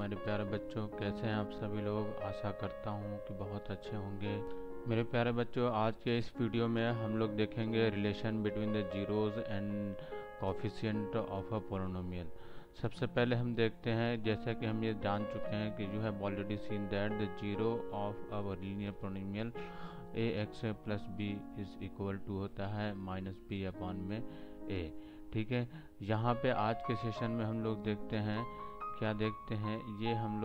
मेरे प्यारे बच्चों, कैसे हैं आप सभी लोग। आशा करता हूँ कि बहुत अच्छे होंगे। मेरे प्यारे बच्चों, आज के इस वीडियो में हम लोग देखेंगे relation between the zeros and coefficient of a polynomial. सबसे पहले हम देखते हैं, जैसा कि हम ये जान चुके हैं कि you have already seen that the zero of a linear polynomial a x plus b is equal to होता है माइनस बी अपॉन में ए। ठीक है, यहाँ पे आज के सेशन में हम लोग देखते हैं, क्या देखते हैं ये हम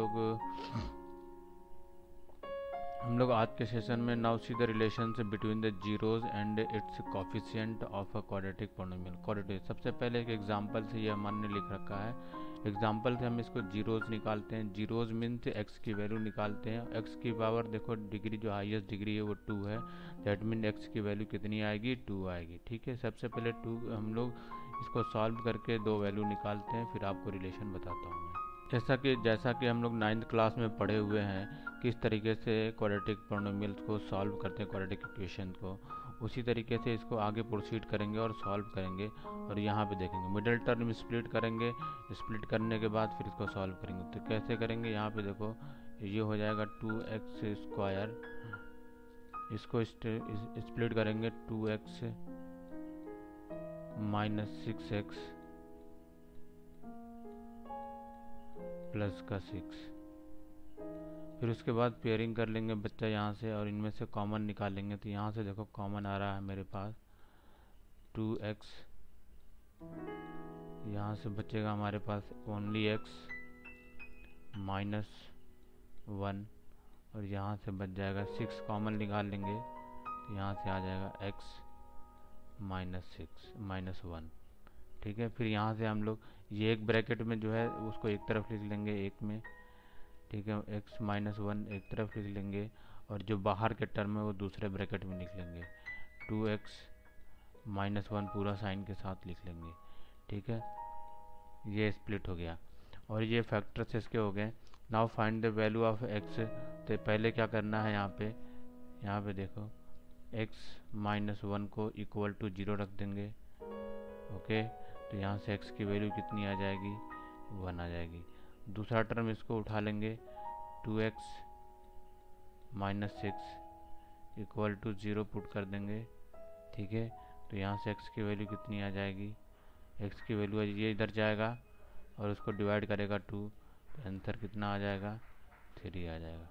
लोग आज के सेशन में now see the relationship between the zeros and it's coefficient of a quadratic polynomial. Quadratic सबसे पहले एक एग्जांपल से ये हमने लिख रखा है। एग्जांपल से हम इसको जीरोज निकालते हैं। जीरोज मीन्स एक्स की वैल्यू निकालते हैं। एक्स की पावर देखो, डिग्री जो हाईएस्ट डिग्री है वो 2 है। दैट मीन एक्स की वैल्यू कितनी आएगी, 2 आएगी। ठीक है, सबसे पहले 2 हम लोग इसको सॉल्व करके 2 वैल्यू निकालते हैं, फिर आपको रिलेशन बताता हूँ मैं। जैसा कि हम लोग 9th क्लास में पढ़े हुए हैं किस तरीके से क्वाड्रेटिक पोलिनोमियल्स को सॉल्व करते हैं, क्वाड्रेटिक इक्वेशन को, उसी तरीके से इसको आगे प्रोसीड करेंगे और सॉल्व करेंगे। और यहाँ पे देखेंगे मिडिल टर्म स्प्लिट करेंगे, स्प्लिट करने के बाद फिर इसको सॉल्व करेंगे। तो कैसे करेंगे, यहाँ पे देखो ये हो जाएगा 2x², इसको स्प्लिट करेंगे 2x - 6x प्लस का 6। फिर उसके बाद पेयरिंग कर लेंगे बच्चा यहाँ से, और इनमें से कॉमन निकालेंगे। तो यहाँ से देखो कॉमन आ रहा है मेरे पास 2x, यहाँ से बचेगा हमारे पास ओनली x -1, और यहाँ से बच जाएगा 6। कॉमन निकाल लेंगे तो यहाँ से आ जाएगा x -1। ठीक है, फिर यहाँ से हम लोग ये एक ब्रैकेट में जो है उसको एक तरफ लिख लेंगे, एक में। ठीक है, x -1 एक तरफ लिख लेंगे, और जो बाहर के टर्म है वो दूसरे ब्रैकेट में लिख लेंगे। 2x -1 पूरा साइन के साथ लिख लेंगे। ठीक है, ये स्प्लिट हो गया और ये फैक्टर्स इसके हो गए। Now find the value of x। तो पहले क्या करना है, यहाँ पे देखो x -1 को इक्वल टू 0 रख देंगे। ओके, तो यहाँ से x की वैल्यू कितनी आ जाएगी, 1 आ जाएगी। दूसरा टर्म इसको उठा लेंगे, 2x - 6 इक्वल टू 0 पुट कर देंगे। ठीक है, तो यहाँ से x की वैल्यू कितनी आ जाएगी, x की वैल्यू ये इधर जाएगा और उसको डिवाइड करेगा 2, तो आंसर कितना आ जाएगा, 3 आ जाएगा।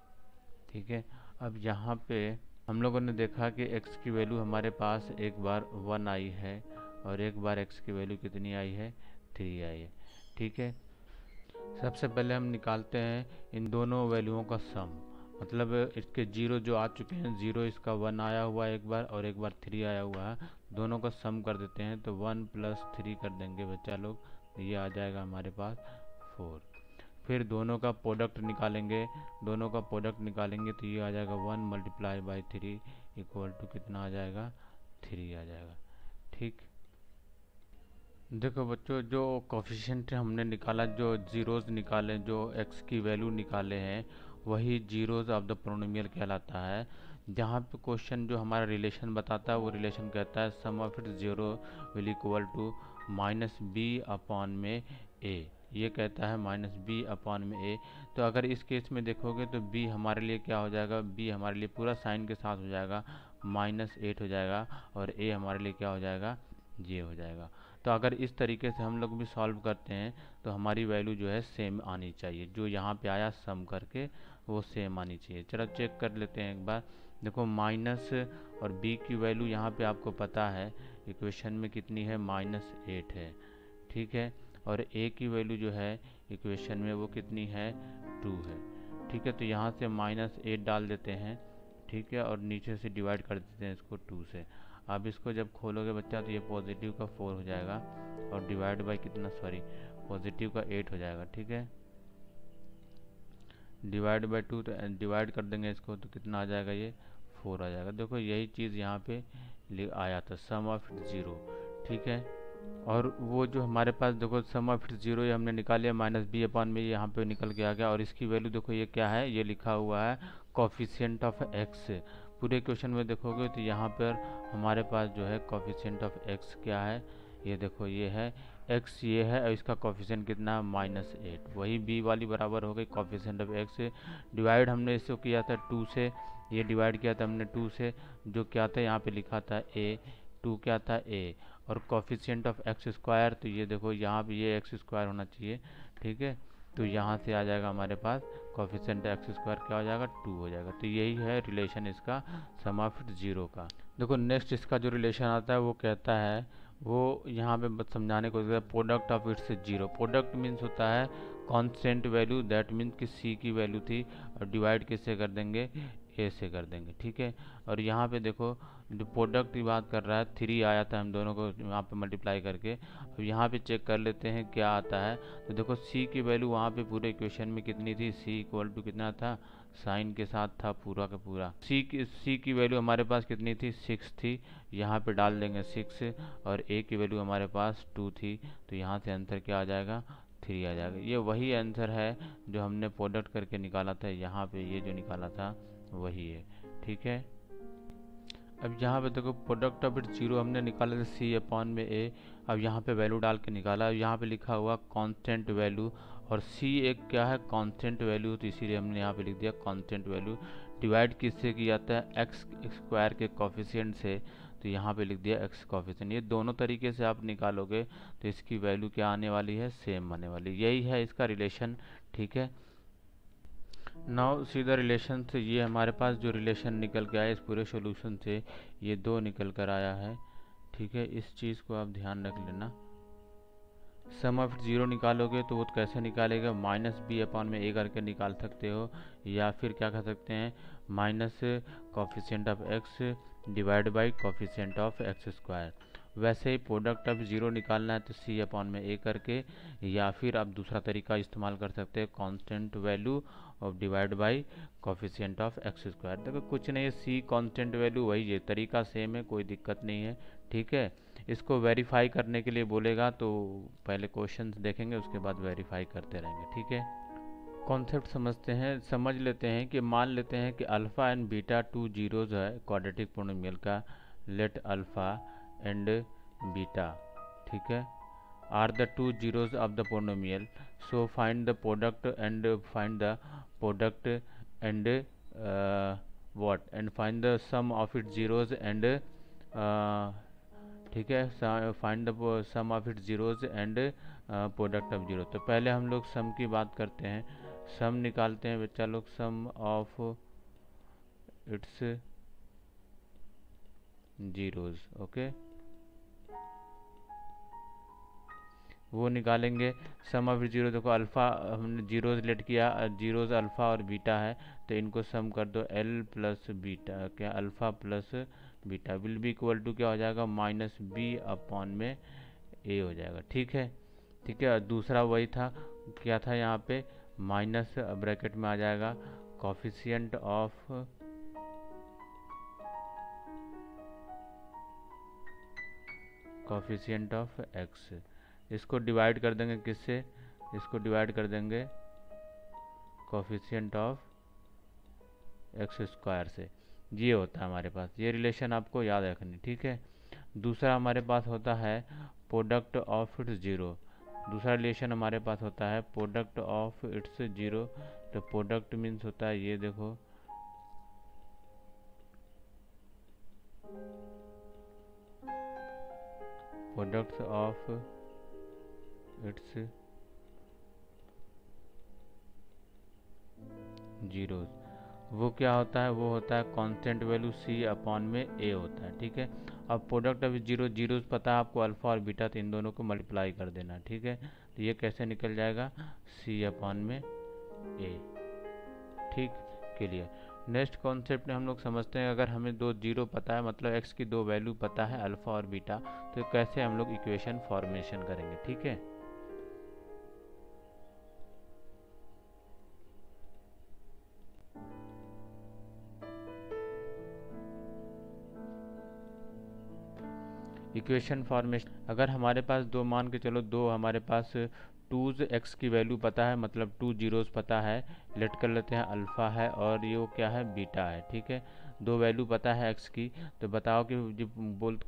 ठीक है, अब यहाँ पे हम लोगों ने देखा कि x की वैल्यू हमारे पास एक बार 1 आई है और एक बार x की वैल्यू कितनी आई है, 3 आई है। ठीक है, सबसे पहले हम निकालते हैं इन दोनों वैल्यूओं का सम। मतलब इसके जीरो जो आ चुके हैं, 0 इसका 1 आया हुआ है एक बार और एक बार 3 आया हुआ है, दोनों का सम कर देते हैं। तो 1 + 3 कर देंगे बच्चा लोग, तो ये आ जाएगा हमारे पास 4। फिर दोनों का प्रोडक्ट निकालेंगे, तो ये आ जाएगा 1 × 3 इक्वल टू कितना आ जाएगा, 3 आ जाएगा। ठीक, देखो बच्चों, जो कोफिशिएंट हमने निकाला, जो जीरोज निकाले, जो x की वैल्यू निकाले हैं, वही जीरोज ऑफ द पोलिनोमियल कहलाता है। जहाँ पे क्वेश्चन जो हमारा रिलेशन बताता है, वो रिलेशन कहता है sum of it zero will equal to -b upon में a। ये कहता है -b अपॉन में a। तो अगर इस केस में देखोगे तो b हमारे लिए क्या हो जाएगा, b हमारे लिए पूरा साइन के साथ हो जाएगा, -8 हो जाएगा, और a हमारे लिए क्या हो जाएगा, ये हो जाएगा। तो अगर इस तरीके से हम लोग भी सॉल्व करते हैं तो हमारी वैल्यू जो है सेम आनी चाहिए। जो यहाँ पे आया सम करके वो सेम आनी चाहिए। चलो चेक कर लेते हैं एक बार। देखो माइनस और b की वैल्यू यहाँ पे आपको पता है इक्वेशन में कितनी है, -8 है। ठीक है, और a की वैल्यू जो है इक्वेशन में वो कितनी है, 2 है। ठीक है, तो यहाँ से -8 डाल देते हैं। ठीक है, और नीचे से डिवाइड कर देते हैं इसको 2 से। अब इसको जब खोलोगे बच्चा तो ये पॉजिटिव का 4 हो जाएगा, और डिवाइड बाय कितना, सॉरी, पॉजिटिव का 8 हो जाएगा। ठीक है, डिवाइड बाय 2, तो डिवाइड कर देंगे इसको तो कितना आ जाएगा, ये 4 आ जाएगा। देखो यही चीज़ यहाँ पे आया था, सम ऑफ 0। ठीक है, और वो जो हमारे पास देखो सम ऑफ 0 ये हमने निकाल लिया, -b अपॉन में यहाँ पे निकल के आ गया। और इसकी वैल्यू देखो ये क्या है, ये लिखा हुआ है कोफिशिएंट ऑफ x। पूरे क्वेश्चन में देखोगे तो यहाँ पर हमारे पास जो है कोफिशिएंट ऑफ x क्या है, ये देखो ये है x, ये है और इसका कोफिशिएंट कितना -8, वही b वाली बराबर हो गई कोफिशिएंट ऑफ x से। डिवाइड हमने इसको किया था 2 से, ये डिवाइड किया था हमने 2 से, जो क्या था यहाँ पे लिखा था a, 2 क्या था a, और कोफिशिएंट ऑफ एक्स स्क्वायर, तो ये देखो यहाँ पे ये एक्स स्क्वायर होना चाहिए, ठीक है। तो यहाँ से आ जाएगा हमारे पास कोफिशिएंट एक्स स्क्वायर क्या हो जाएगा 2 हो जाएगा। तो यही है रिलेशन इसका सम ऑफ इट जीरो का। देखो नेक्स्ट इसका जो रिलेशन आता है वो कहता है, वो यहाँ पे बस समझाने को, product of its zero. Product means होता है कांस्टेंट वैल्यू, दैट मीन्स कि सी की वैल्यू थी और डिवाइड किससे कर देंगे, ए से कर देंगे, ठीक है। और यहाँ पे देखो जो प्रोडक्ट की बात कर रहा है 3 आया था हम दोनों को यहाँ पे मल्टीप्लाई करके। अब यहाँ पे चेक कर लेते हैं क्या आता है। तो देखो सी की वैल्यू वहाँ पे पूरे इक्वेशन में कितनी थी, सी इक्वल टू कितना था, साइन के साथ था पूरा का पूरा। सी की वैल्यू हमारे पास कितनी थी, 6 थी, यहाँ पे डाल देंगे 6, और ए की वैल्यू हमारे पास 2 थी, तो यहाँ से आंसर क्या आ जाएगा, 3 आ जाएगा। ये वही आंसर है जो हमने प्रोडक्ट करके निकाला था, यहाँ पे ये जो निकाला था वही है, ठीक है। अब यहाँ पे देखो प्रोडक्ट ऑफ इट जीरो हमने निकाला था सी अपॉन में ए। अब यहाँ पे वैल्यू डाल के निकाला, यहाँ पे लिखा हुआ कांस्टेंट वैल्यू, और सी एक क्या है कांस्टेंट वैल्यू, तो इसीलिए हमने यहाँ पे लिख दिया कांस्टेंट वैल्यू। डिवाइड किससे किया जाता है, एक्स स्क्वायर के कोफिशिएंट से, तो यहाँ पे लिख दिया एक्स कोफिशिएंट। ये दोनों तरीके से आप निकालोगे तो इसकी वैल्यू क्या आने वाली है, सेम आने वाली, यही है इसका रिलेशन, ठीक है। नाउ सी द रिलेशन से, ये हमारे पास जो रिलेशन निकल के आया इस पूरे सॉल्यूशन से, ये 2 निकल कर आया है, ठीक है। इस चीज़ को आप ध्यान रख लेना। सम ऑफ जीरो निकालोगे तो वो कैसे निकालेगा, -b अपॉन में a करके निकाल सकते हो, या फिर क्या कर सकते हैं, minus coefficient of x divide by coefficient of x square. वैसे ही प्रोडक्ट ऑफ जीरो निकालना है तो c अपॉन में a करके, या फिर आप दूसरा तरीका इस्तेमाल कर सकते हैं कांस्टेंट वैल्यू और divide by coefficient of x square. देखो कुछ नहीं है, c कांस्टेंट वैल्यू वही है, तरीका सेम है, कोई दिक्कत नहीं है, ठीक है। इसको वेरीफाई करने के लिए बोलेगा तो पहले क्वेश्चंस देखेंगे, उसके बाद वेरीफाई करते रहेंगे, ठीक है। कॉन्सेप्ट समझ लेते हैं कि मान लेते हैं कि अल्फ़ा एंड बीटा 2 जीरोज है क्वाड्रेटिक पोलिनोमियल का। लेट अल्फ़ा एंड बीटा, ठीक है, are the 2 zeros of the polynomial, so find the product and what and find the sum of it zeros and, ठीक है, find the sum of it zeros and product of zero. तो पहले हम लोग सम की बात करते हैं, सम निकालते हैं बच्चा लोग, sum of its zeros, okay, वो निकालेंगे। सम ऑफ जीरो, देखो अल्फ़ा हमने जीरोज लेट किया, जीरोज अल्फ़ा और बीटा है, तो इनको सम कर दो, एल प्लस बीटा, क्या alpha plus beta will be equal to क्या हो जाएगा, -b अपॉन में a हो जाएगा, ठीक है, ठीक है। दूसरा वही था, क्या था यहाँ पे, माइनस ब्रैकेट में आ जाएगा कोफिशिएंट ऑफ x, इसको डिवाइड कर देंगे किससे, इसको डिवाइड कर देंगे कोफिशिएंट ऑफ एक्स स्क्वायर से। ये होता है हमारे पास, ये रिलेशन आपको याद रखनी, ठीक है। दूसरा हमारे पास होता है प्रोडक्ट ऑफ इट्स जीरो। दूसरा रिलेशन हमारे पास होता है प्रोडक्ट ऑफ इट्स जीरो। तो प्रोडक्ट मीन्स होता है ये देखो, प्रोडक्ट ऑफ इट्स जीरोज, वो क्या होता है, वो होता है कांस्टेंट वैल्यू c अपॉन में a होता है, ठीक है। अब प्रोडक्ट ऑफ जीरोज पता है आपको, अल्फ़ा और बीटा, तो इन दोनों को मल्टीप्लाई कर देना, ठीक है। तो ये कैसे निकल जाएगा, c अपॉन में a, ठीक, क्लियर। नेक्स्ट कॉन्सेप्ट में हम लोग समझते हैं, अगर हमें 2 जीरो पता है, मतलब x की 2 वैल्यू पता है अल्फ़ा और बीटा, तो कैसे हम लोग इक्वेशन फॉर्मेशन करेंगे, ठीक है। इक्वेशन फॉर्मेशन, अगर हमारे पास 2 मान के चलो, 2 हमारे पास टूज एक्स की वैल्यू पता है, मतलब 2 जीरोस पता है, लेट कर लेते हैं अल्फ़ा है और ये वो क्या है, बीटा है। ठीक है, दो वैल्यू पता है एक्स की, तो बताओ कि जब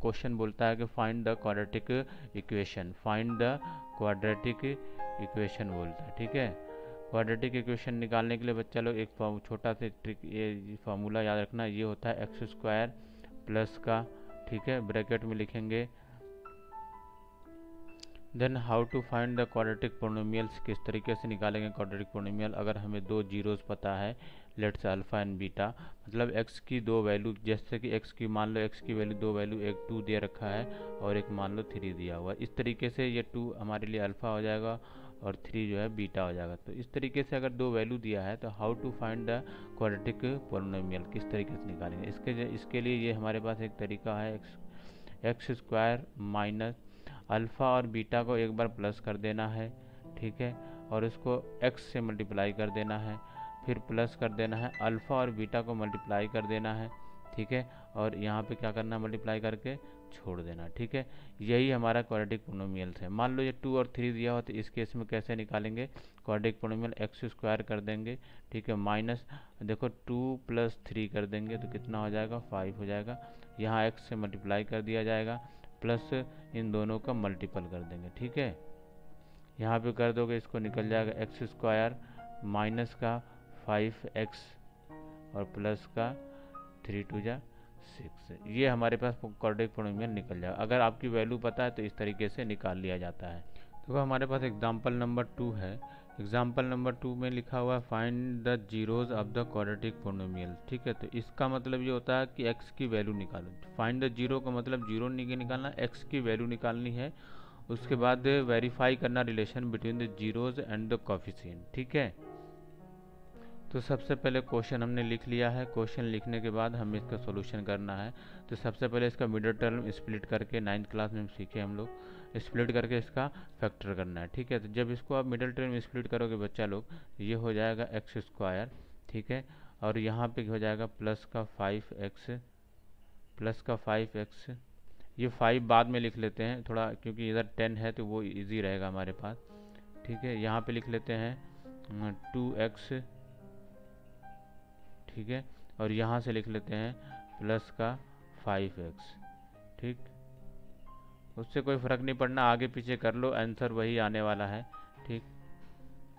क्वेश्चन बोलता है कि find the quadratic equation, find the quadratic equation बोलता है। ठीक है, क्वाड्रेटिक इक्वेशन निकालने के लिए बच्चा लोग एक छोटा सा ट्रिक, ये फार्मूला याद रखना, ये होता है एक्स स्क्वायर प्लस का, ठीक है, ब्रैकेट में लिखेंगे। Then how to find the quadratic polynomials, किस तरीके से निकालेंगे क्वाड्रेटिक पोलिनोमियल अगर हमें दो जीरोस पता है, लेट्स अल्फा एंड बीटा, मतलब x की दो वैल्यू, जैसे कि x की मान लो x की वैल्यू दो वैल्यू, एक 2 दे रखा है और एक मान लो 3 दिया हुआ है। इस तरीके से ये 2 हमारे लिए अल्फा हो जाएगा और 3 जो है बीटा हो जाएगा। तो इस तरीके से अगर दो वैल्यू दिया है तो how to find the quadratic polynomial, किस तरीके से निकालेंगे। इसके लिए ये हमारे पास एक तरीका है, एक्स स्क्वायर माइनस अल्फ़ा और बीटा को एक बार प्लस कर देना है, ठीक है, और इसको x से मल्टीप्लाई कर देना है, फिर प्लस कर देना है, अल्फ़ा और बीटा को मल्टीप्लाई कर देना है, ठीक है, और यहाँ पे क्या करना है, मल्टीप्लाई करके छोड़ देना। ठीक है, यही हमारा क्वाड्रेटिक पोलिनोमियल्स है। मान लो ये 2 और 3 दिया हो तो इस केस में कैसे निकालेंगे क्वाड्रेटिक पोलिनोमियल, एक्स स्क्वायर कर देंगे, ठीक है, माइनस देखो 2 + 3 कर देंगे तो कितना हो जाएगा, 5 हो जाएगा। यहाँ x से मल्टीप्लाई कर दिया जाएगा, प्लस इन दोनों का मल्टीपल कर देंगे। ठीक है, यहाँ पे कर दोगे इसको निकल जाएगा एक्स स्क्वायर माइनस का 5x और प्लस का 3 × 2 = 6। ये हमारे पास क्वाड्रेटिक पोलिनोमियल निकल जाएगा। अगर आपकी वैल्यू पता है तो इस तरीके से निकाल लिया जाता है। तो हमारे पास एग्जाम्पल नंबर 2 है। एग्जाम्पल नंबर 2 में लिखा हुआ है find the zeros of the quadratic polynomial. ठीक है, तो इसका मतलब ये होता है कि x की वैल्यू निकालो। फाइंड द जीरो का मतलब जीरो नहीं निकालना, x की वैल्यू निकालनी है। उसके बाद वेरीफाई करना relation between the zeros and the coefficient. ठीक है, तो सबसे पहले क्वेश्चन हमने लिख लिया है। क्वेश्चन लिखने के बाद हमें इसका सॉल्यूशन करना है। तो सबसे पहले इसका मिडिल टर्म स्प्लिट करके, 9th क्लास में हम सीखे हम लोग, स्प्लिट करके इसका फैक्टर करना है। ठीक है, तो जब इसको आप मिडिल टर्म स्प्लिट करोगे बच्चा लोग, ये हो जाएगा एक्स स्क्वायर, ठीक है, और यहाँ पे हो जाएगा प्लस का 5x, ये 5 बाद में लिख लेते हैं थोड़ा, क्योंकि इधर 10 है तो वो इजी रहेगा हमारे पास। ठीक है, यहाँ पे लिख लेते हैं 2x, ठीक है, और यहाँ से लिख लेते हैं प्लस का 5x। ठीक, उससे कोई फ़र्क नहीं पड़ना, आगे पीछे कर लो, आंसर वही आने वाला है। ठीक,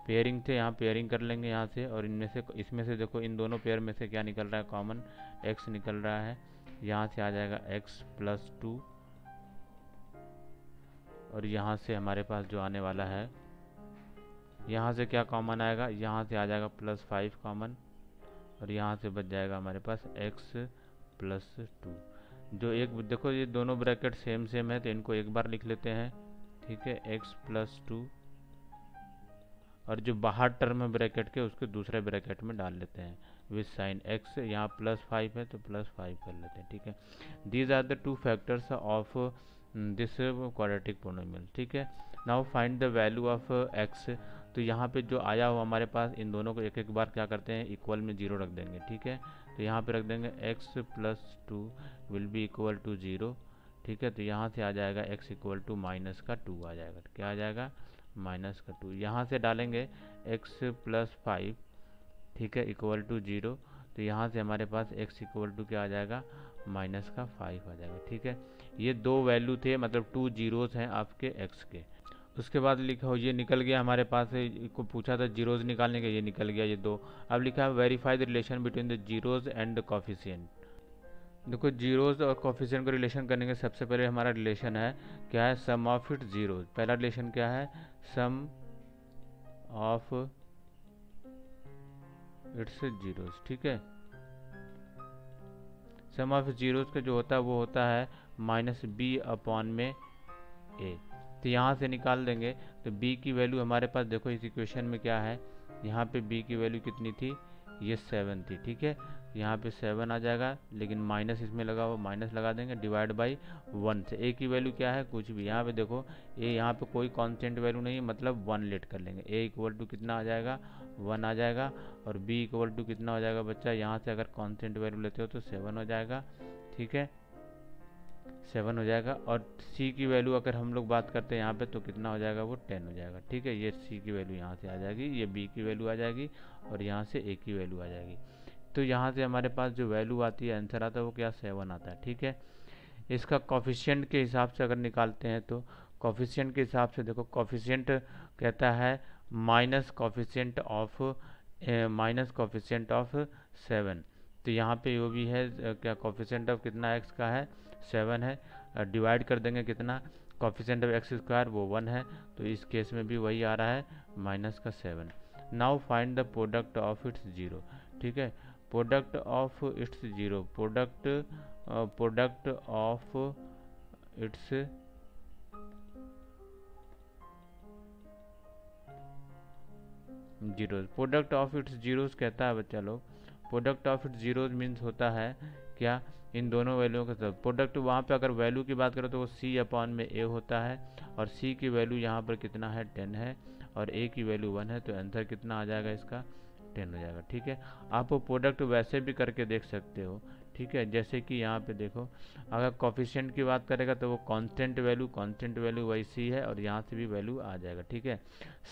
पेयरिंग थे, यहाँ पेयरिंग कर लेंगे यहाँ से, और इसमें से देखो इन दोनों पेयर में से क्या निकल रहा है, कॉमन x निकल रहा है। यहाँ से आ जाएगा x + 2, और यहाँ से हमारे पास जो आने वाला है, यहाँ से क्या कॉमन आएगा, यहाँ से आ जाएगा +5 कॉमन, और यहाँ से बच जाएगा हमारे पास x + 2। जो एक देखो ये दोनों ब्रैकेट सेम है तो इनको एक बार लिख लेते हैं। ठीक है, x + 2, और जो बाहर टर्म है ब्रैकेट के उसके दूसरे ब्रैकेट में डाल लेते हैं विद साइन x। यहाँ +5 है तो +5 कर लेते हैं। ठीक है, these are the 2 factors of this quadratic polynomial. ठीक है, now find the value of x। तो यहाँ पे जो आया हो हमारे पास, इन दोनों को एक एक बार क्या करते हैं, इक्वल में 0 रख देंगे। ठीक है, तो यहाँ पे रख देंगे x + 2 will be equal to 0। ठीक है, तो यहाँ से आ जाएगा x = -2 आ जाएगा। क्या आ जाएगा, -2। यहाँ से डालेंगे x + 5, ठीक है, इक्वल टू 0। तो यहाँ से हमारे पास x = क्या आ जाएगा, -5 आ जाएगा। ठीक है, ये दो वैल्यू थे, मतलब 2 जीरोस हैं आपके x के। उसके बाद लिखा हो, ये निकल गया हमारे पास, को पूछा था जीरोस निकालने का, ये निकल गया ये दो। अब लिखा है verify the relation between the zeros and the coefficient. देखो जीरोस और कोफिशिएंट को रिलेशन करने के सबसे पहले हमारा रिलेशन है क्या है, सम ऑफ इट जीरोस। पहला रिलेशन क्या है, सम ऑफ इट्स जीरोस। ठीक है, सम ऑफ जीरोस का जो होता है वो होता है -b/a। तो यहाँ से निकाल देंगे तो b की वैल्यू हमारे पास देखो इस इक्वेशन में क्या है, यहाँ पे b की वैल्यू कितनी थी, ये 7 थी। ठीक है, यहाँ पे 7 आ जाएगा, लेकिन माइनस इसमें लगा हुआ, माइनस लगा देंगे, डिवाइड बाई 1 से। a की वैल्यू क्या है, कुछ भी। यहाँ पे देखो a, यहाँ पे कोई कांस्टेंट वैल्यू नहीं है, मतलब 1 लेट कर लेंगे। a = कितना आ जाएगा, 1 आ जाएगा, और b = कितना हो जाएगा बच्चा, यहाँ से अगर कांस्टेंट वैल्यू लेते हो तो 7 हो जाएगा। ठीक है, 7 हो जाएगा। और c की वैल्यू अगर हम लोग बात करते हैं यहाँ पे तो कितना हो जाएगा, वो 10 हो जाएगा। ठीक है, ये c की वैल्यू यहाँ से आ जाएगी, ये b की वैल्यू आ जाएगी और यहाँ से a की वैल्यू आ जाएगी। तो यहाँ से हमारे पास जो वैल्यू आती है, आंसर आता है वो क्या, 7 आता है। ठीक है, इसका कॉफिशिएंट के हिसाब से अगर निकालते हैं तो कॉफिशिएंट के हिसाब से देखो, कॉफिशिएंट कहता है माइनस कॉफिशिएंट ऑफ 7। तो यहाँ पे वो भी है क्या, कॉफिशिएंट ऑफ कितना x का है, 7 है। डिवाइड कर देंगे कितना, कॉफिशिएंट ऑफ x स्क्वायर वो 1 है, तो इस केस में भी वही आ रहा है -7। Now find the product of its zero. ठीक है, product of its zero, product of its zeros, product of its zeros कहता है बच्चा लोग, product of its zeros means होता है क्या, इन दोनों वैल्यूओं का सब प्रोडक्ट। वहाँ पे अगर वैल्यू की बात करें तो वो c अपॉन में a होता है, और c की वैल्यू यहाँ पर कितना है, 10 है, और a की वैल्यू 1 है, तो आंसर कितना आ जाएगा इसका, 10 हो जाएगा। ठीक है, आप वो प्रोडक्ट वैसे भी करके देख सकते हो। ठीक है, जैसे कि यहाँ पे देखो, अगर कॉफिशिएंट की बात करेगा तो वो कांस्टेंट वैल्यू वही सी है, और यहाँ से भी वैल्यू आ जाएगा। ठीक है,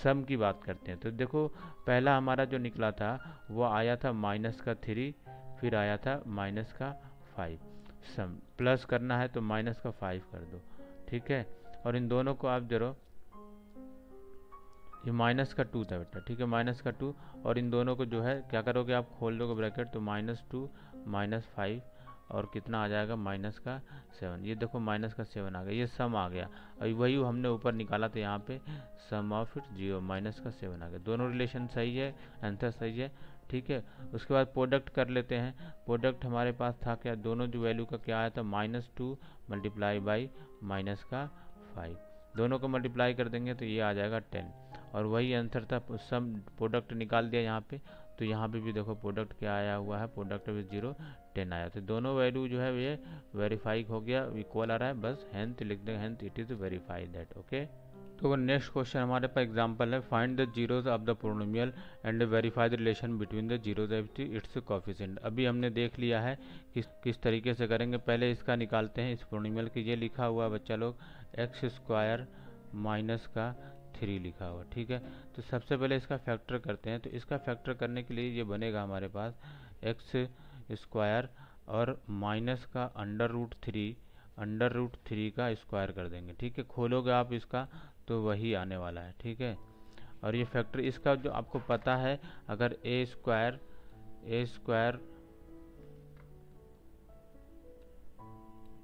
सम की बात करते हैं तो देखो, पहला हमारा जो निकला था वो आया था -3, फिर आया था -5। सम प्लस करना है तो -5 कर दो। ठीक है, और इन दोनों को आप जरो, ये -2 था बेटा। ठीक है, -2, और इन दोनों को जो है क्या करोगे आप, खोल दोगे ब्रैकेट, तो -2 -5 और कितना आ जाएगा, -7। ये देखो -7 आ गया, ये सम आ गया। और वही हमने ऊपर निकाला था यहाँ पे, सम ऑफ इट जीरो, -7 आ गया। दोनों रिलेशन सही है, आंसर सही है। ठीक है, उसके बाद प्रोडक्ट कर लेते हैं। प्रोडक्ट हमारे पास था क्या, दोनों जो वैल्यू का क्या आया था, -2 मल्टीप्लाई बाई -5, दोनों को मल्टीप्लाई कर देंगे तो ये आ जाएगा 10, और वही आंसर था। सम प्रोडक्ट निकाल दिया यहाँ पे, तो यहाँ पे भी देखो प्रोडक्ट क्या आया हुआ है, प्रोडक्ट विद 0 10 आया। तो दोनों वैल्यू जो है ये वेरीफाई हो गया, इक्वल आ रहा है, बस हेंथ लिख देंगे, hence it is verified that. Okay, तो नेक्स्ट क्वेश्चन हमारे पास एग्जांपल है, find the zeros of the polynomial and verify the relation between the zeros and its coefficient. अभी हमने देख लिया है किस तरीके से करेंगे। पहले इसका निकालते हैं, इस पोलिनोमियल की। ये लिखा हुआ है बच्चा लोग x² -3 लिखा हुआ। ठीक है, तो सबसे पहले इसका फैक्टर करते हैं। तो इसका फैक्टर करने के लिए ये बनेगा हमारे पास x² और माइनस का √3 का स्क्वायर कर देंगे। ठीक है, खोलोगे आप इसका तो वही आने वाला है। ठीक है, और ये फैक्टर इसका जो आपको पता है, अगर a स्क्वायर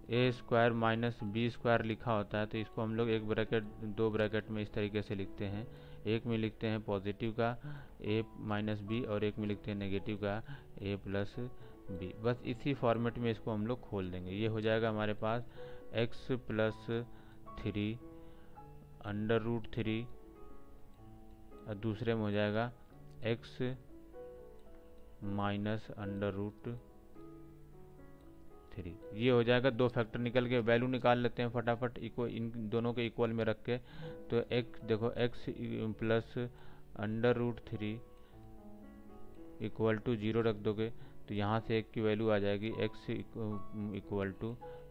-b² लिखा होता है, तो इसको हम लोग एक ब्रैकेट, दो ब्रैकेट में इस तरीके से लिखते हैं। एक में लिखते हैं पॉजिटिव का a - b, और एक में लिखते हैं नेगेटिव का a + b। बस इसी फॉर्मेट में इसको हम लोग खोल देंगे। ये हो जाएगा हमारे पास x + 3 √3, और दूसरे में हो जाएगा x - √3। ये हो जाएगा, दो फैक्टर निकल के। वैल्यू निकाल लेते हैं फटाफट, इन दोनों के इक्वल में रख के। तो एक देखो, x + √3 = 0 रख दोगे तो यहाँ से एक की वैल्यू आ जाएगी, x =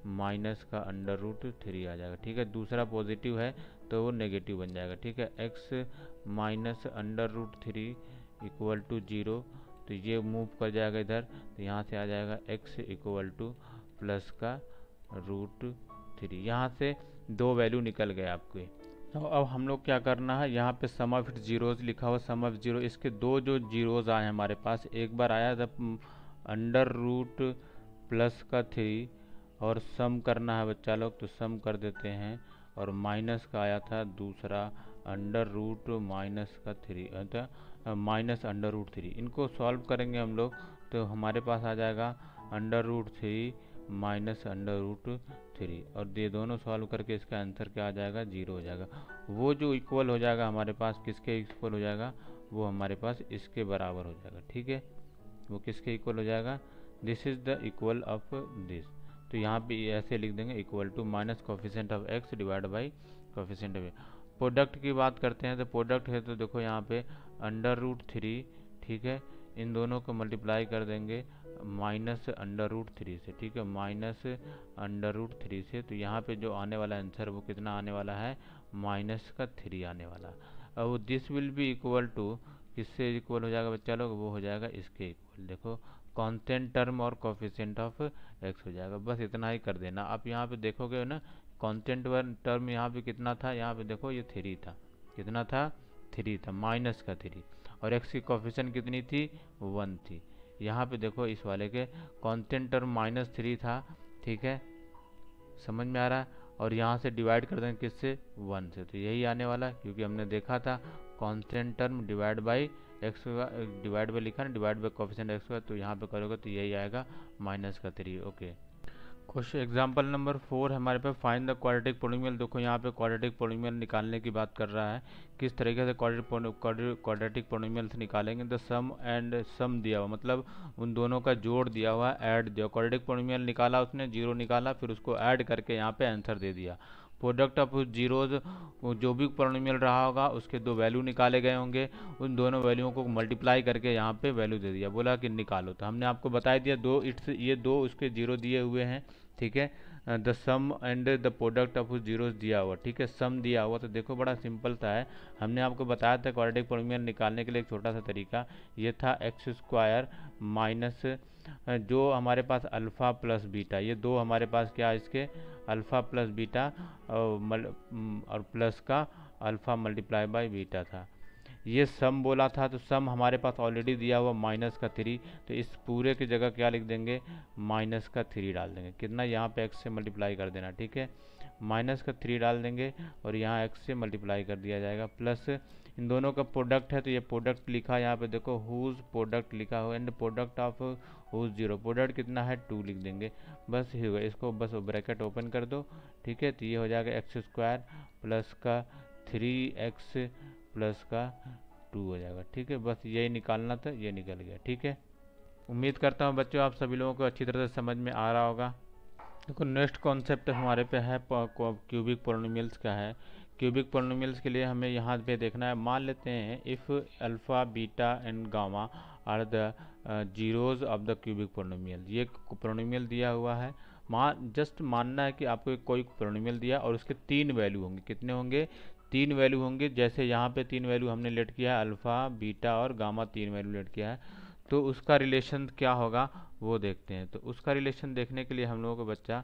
-√3 आ जाएगा। ठीक है, दूसरा पॉजिटिव है तो वो नेगेटिव बन जाएगा। ठीक है, x -√3 = 0, तो ये मूव कर जाएगा इधर, तो यहाँ से आ जाएगा x = +√3। यहाँ से दो वैल्यू निकल गए आपके। तो अब हम लोग क्या करना है, यहाँ पे सम ऑफ इट जीरोज लिखा हुआ, सम ऑफ जीरो, इसके दो जो जीरोज आए हमारे पास, एक बार आया था √+3 और सम करना है बच्चा लोग, तो सम कर देते हैं। और माइनस का आया था दूसरा -√3, इनको सॉल्व करेंगे हम लोग तो हमारे पास आ जाएगा √3 -√3, और ये दोनों सॉल्व करके इसका आंसर क्या आ जाएगा, 0 हो जाएगा। वो जो इक्वल हो जाएगा हमारे पास, किसके इक्वल हो जाएगा, वो हमारे पास इसके बराबर हो जाएगा। ठीक है, वो किसके इक्वल हो जाएगा, this is the equal of this. तो यहाँ पे ऐसे लिख देंगे, equal to minus coefficient of x divide by coefficient of. Product की बात करते हैं तो प्रोडक्ट है, तो देखो यहाँ पे √3। ठीक है, इन दोनों को मल्टीप्लाई कर देंगे -√3 से, ठीक है, -√3 से। तो यहाँ पे जो आने वाला आंसर वो कितना आने वाला है, -3 आने वाला। अब this will be equal to, किससे इक्वल हो जाएगा बच्चा लोग, वो हो जाएगा इसके इक्वल। देखो कांस्टेंट टर्म और कोफिशिएंट ऑफ एक्स हो जाएगा। बस इतना ही कर देना। आप यहाँ पे देखोगे ना, कांस्टेंट टर्म यहाँ पे कितना था, यहाँ पे देखो ये 3 था। कितना था, 3 था, -3। और एक्स की कोफिशिएंट कितनी थी, 1 थी। यहाँ पे देखो इस वाले के कांस्टेंट टर्म -3 था, ठीक है, समझ में आ रहा है। और यहाँ से डिवाइड कर देंगे किससे, 1 से, तो यही आने वाला है, क्योंकि हमने देखा था constant term divide by x, divide by लिखा ना, डिवाइड बाई कोफिशिएंट एक्स का, तो यहाँ पे करोगे तो यही आएगा -3। ओके। क्वेश्चन एग्जांपल नंबर 4 हमारे पास, फाइंड द क्वाड्रेटिक पोलिनोमियल। देखो यहाँ पे क्वाड्रेटिक पोलिनोमियल निकालने की बात कर रहा है। किस तरीके से क्वाड्रेटिक पोलिनोमियल से निकालेंगे, द सम एंड सम दिया हुआ, मतलब उन दोनों का जोड़ दिया हुआ, ऐड दिया। क्वाड्रेटिक पोलिनोमियल निकाला उसने, 0 निकाला, फिर उसको ऐड करके यहाँ पे आंसर दे दिया। प्रोडक्ट ऑफ जीरोज, जो भी पोलिनोमियल रहा होगा उसके 2 वैल्यू निकाले गए होंगे, उन दोनों वैल्यूओं को मल्टीप्लाई करके यहाँ पे वैल्यू दे दिया, बोला कि निकालो। तो हमने आपको बता दिया, ये दो उसके 0 दिए हुए हैं, ठीक है। The sum and the product of zeros दिया हुआ, ठीक है, सम दिया हुआ। तो देखो बड़ा सिंपल सा है, हमने आपको बताया था क्वाड्रेटिक पोलिनोमियल निकालने के लिए एक छोटा सा तरीका ये था, x² माइनस जो हमारे पास अल्फ़ा प्लस बीटा, ये दो हमारे पास क्या है, इसके अल्फ़ा प्लस बीटा और प्लस का अल्फ़ा मल्टीप्लाई बाय बीटा था। ये सम बोला था, तो सम हमारे पास ऑलरेडी दिया हुआ -3, तो इस पूरे की जगह क्या लिख देंगे, -3 डाल देंगे। कितना, यहाँ पे x से मल्टीप्लाई कर देना, ठीक है, -3 डाल देंगे और यहाँ x से मल्टीप्लाई कर दिया जाएगा, प्लस इन दोनों का प्रोडक्ट है, तो ये प्रोडक्ट लिखा, यहाँ पे देखो हुज प्रोडक्ट लिखा हो, and product of whose 0, product कितना है 2 लिख देंगे। बस ये होगा, इसको बस ब्रैकेट ओपन कर दो, ठीक है। तो ये हो जाएगा x² प्लस का 3x प्लस का 2 हो जाएगा, ठीक है। बस यही निकालना था, ये निकल गया, ठीक है। उम्मीद करता हूँ बच्चों आप सभी लोगों को अच्छी तरह से समझ में आ रहा होगा। देखो नेक्स्ट कॉन्सेप्ट हमारे पे है क्यूबिक पोलिनोमियल्स का है। क्यूबिक पोलिनोमियल्स के लिए हमें यहाँ पे देखना है, मान लेते हैं if alpha beta and gamma are the zeros of the cubic polynomial. ये पोलिनोमियल दिया हुआ है, जस्ट मानना है कि आपको कोई पोलिनोमियल दिया और उसके 3 वैल्यू होंगे। कितने होंगे, 3 वैल्यू होंगे। जैसे यहाँ पे 3 वैल्यू हमने लेट किया है, अल्फ़ा बीटा और गामा 3 वैल्यू लेट किया है, तो उसका रिलेशन क्या होगा वो देखते हैं। तो उसका रिलेशन देखने के लिए हम लोगों को बच्चा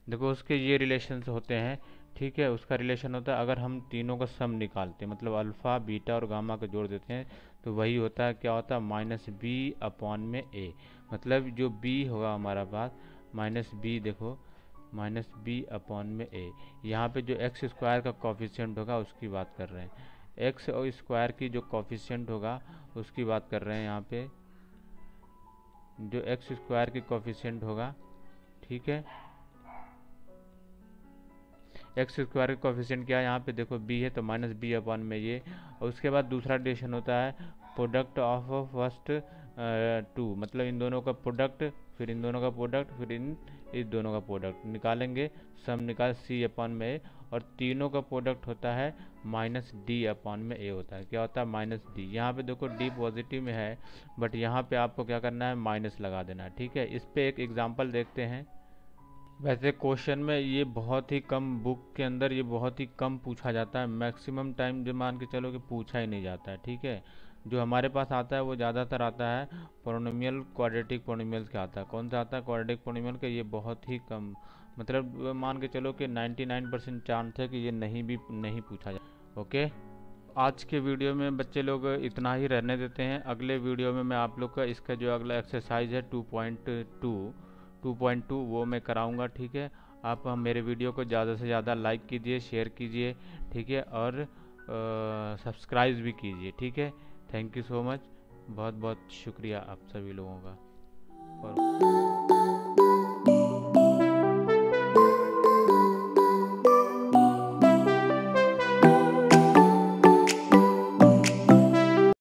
देखो उसके ये रिलेशंस होते हैं, ठीक है। उसका रिलेशन होता है, अगर हम तीनों का सम निकालते हैं, मतलब अल्फ़ा बीटा और गामा को जोड़ देते हैं, तो वही होता है, क्या होता है, -b/a। मतलब जो b होगा हमारा पास -b, देखो -b/a। यहाँ पे जो x² का कोफिशिएंट होगा उसकी बात कर रहे हैं, x² की जो कोफिशिएंट होगा उसकी बात कर रहे हैं। यहाँ पे जो x² की कोफिशिएंट होगा, ठीक है, x² का कोफिशिएंट क्या है, यहाँ पे देखो b है तो -b/a। और उसके बाद दूसरा रिलेशन होता है प्रोडक्ट ऑफ फर्स्ट 2, मतलब इन दोनों का प्रोडक्ट, फिर इन दोनों का प्रोडक्ट, फिर इस दोनों का प्रोडक्ट निकालेंगे, सम निकाल c/a। और तीनों का प्रोडक्ट होता है -d/a होता है। क्या होता है, -d। यहाँ पे देखो d पॉजिटिव में है, बट यहाँ पे आपको क्या करना है, माइनस लगा देना है, ठीक है। इस पे एक एग्जांपल देखते हैं। वैसे क्वेश्चन में ये बहुत ही कम, बुक के अंदर ये बहुत ही कम पूछा जाता है, मैक्सिमम टाइम जो मान के चलो कि पूछा ही नहीं जाता है, ठीक है। जो हमारे पास आता है वो ज़्यादातर आता है पोलिनोमियल, क्वाड्रेटिक पोलिनोमियल्स का आता है। कौन सा आता है, क्वाड्रेटिक पोलिनोमियल का। ये बहुत ही कम, मतलब मान के चलो कि 99% चांस है कि ये नहीं पूछा जाए। ओके, आज के वीडियो में बच्चे लोग इतना ही रहने देते हैं। अगले वीडियो में मैं आप लोग का इसका जो अगला एक्सरसाइज है 2.2 वो मैं कराऊंगा, ठीक है। आप मेरे वीडियो को ज़्यादा से ज़्यादा लाइक कीजिए, शेयर कीजिए, ठीक है, और सब्सक्राइब भी कीजिए, ठीक है। थैंक यू सो मच, बहुत बहुत शुक्रिया आप सभी लोगों का। और